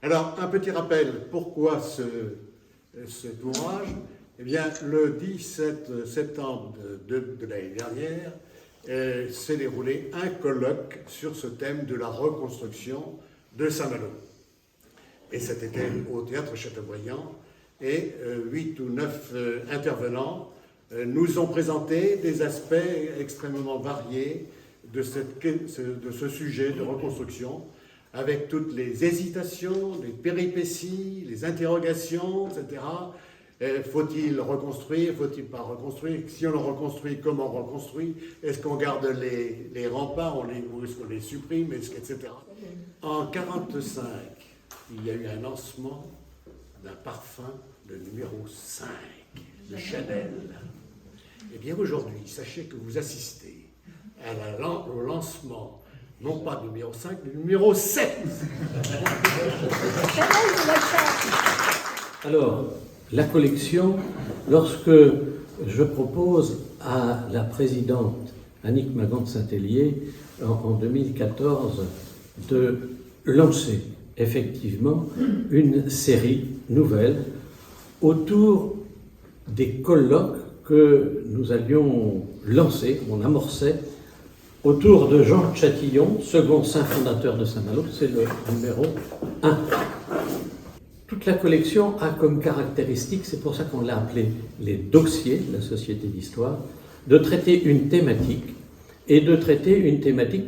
Alors, un petit rappel, pourquoi cet ouvrage? Eh bien, le 17 septembre de l'année dernière, s'est déroulé un colloque sur ce thème de la reconstruction de Saint-Malo. Et cet été au Théâtre Chateaubriand, et 8 ou 9 intervenants nous ont présenté des aspects extrêmement variés de ce sujet de reconstruction, avec toutes les hésitations, les péripéties, les interrogations, etc. Faut-il reconstruire, faut-il pas reconstruire? Si on le reconstruit, comment on reconstruit? Est-ce qu'on garde les remparts ou est-ce qu'on les supprime, etc. En 1945, il y a eu un lancement d'un parfum, le numéro 5, de Chanel. Eh bien aujourd'hui, sachez que vous assistez au lancement, non pas du numéro 5, mais du numéro 7. Alors, la collection, lorsque je propose à la présidente Annick Magan de Saint-Hélier, en 2014, de lancer effectivement une série nouvelle autour des colloques que nous allions lancer, on amorçait, autour de Jean Chatillon, second saint fondateur de Saint-Malo, c'est le numéro 1. Toute la collection a comme caractéristique, c'est pour ça qu'on l'a appelé les dossiers, la Société d'Histoire, de traiter une thématique, et de traiter une thématique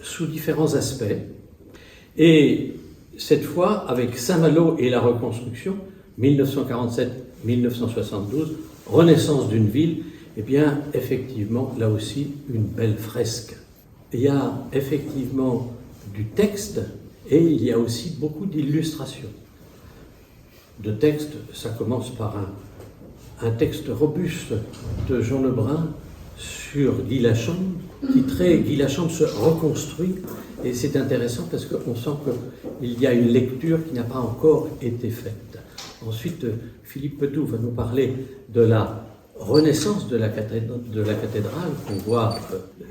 sous différents aspects. Et cette fois, avec Saint-Malo et la reconstruction, 1947-1972, renaissance d'une ville, eh bien, effectivement, là aussi, une belle fresque. Il y a effectivement du texte et il y a aussi beaucoup d'illustrations. De texte, ça commence par un texte robuste de Jean Lebrun sur Guy Lachambre, titré « Guy Lachambre se reconstruit ». Et c'est intéressant parce qu'on sent qu'il y a une lecture qui n'a pas encore été faite. Ensuite, Philippe Petou va nous parler de la renaissance de la cathédrale qu'on voit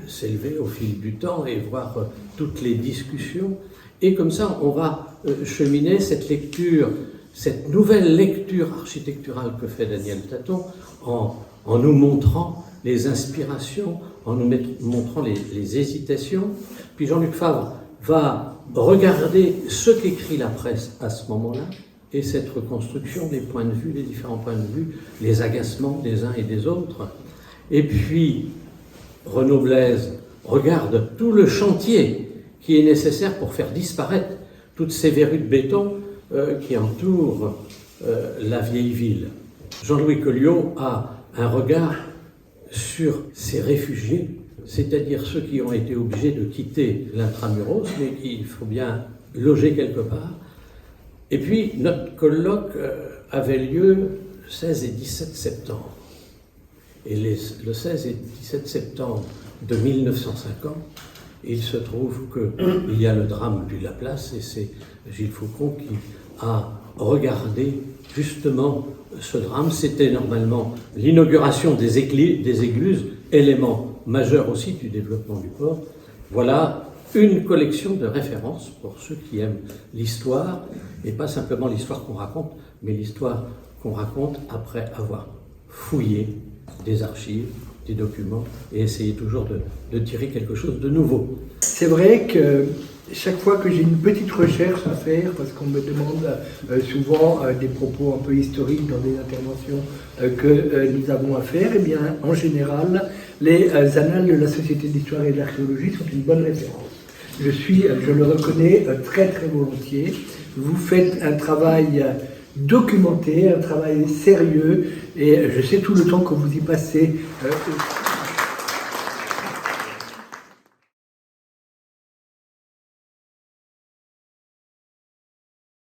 s'élever au fil du temps et voir toutes les discussions. Et comme ça, on va cheminer cette lecture, cette nouvelle lecture architecturale que fait Daniel Taton en nous montrant les inspirations, en nous montrant les hésitations. Puis Jean-Luc Favre va regarder ce qu'écrit la presse à ce moment-là, et cette reconstruction des points de vue, les différents points de vue, les agacements des uns et des autres. Et puis, Renaud Blaise regarde tout le chantier qui est nécessaire pour faire disparaître toutes ces verrues de béton qui entourent la vieille ville. Jean-Louis Colliot a un regard sur ces réfugiés, c'est-à-dire ceux qui ont été obligés de quitter l'intramuros, mais qu'il faut bien loger quelque part. Et puis, notre colloque avait lieu 16 et 17 septembre. Et le 16 et 17 septembre de 1950, il se trouve qu'il y a le drame du Laplace, et c'est Gilles Faucon qui a regardé justement ce drame. C'était normalement l'inauguration des écluses, élément majeur aussi du développement du port. Voilà une collection de références pour ceux qui aiment l'histoire, et pas simplement l'histoire qu'on raconte, mais l'histoire qu'on raconte après avoir fouillé des archives, des documents, et essayer toujours de tirer quelque chose de nouveau. C'est vrai que chaque fois que j'ai une petite recherche à faire, parce qu'on me demande souvent des propos un peu historiques dans des interventions que nous avons à faire, eh bien, en général, les annales de la Société d'Histoire et d'Archéologie sont une bonne référence. Je le reconnais très très volontiers. Vous faites un travail documenté, un travail sérieux, et je sais tout le temps que vous y passez.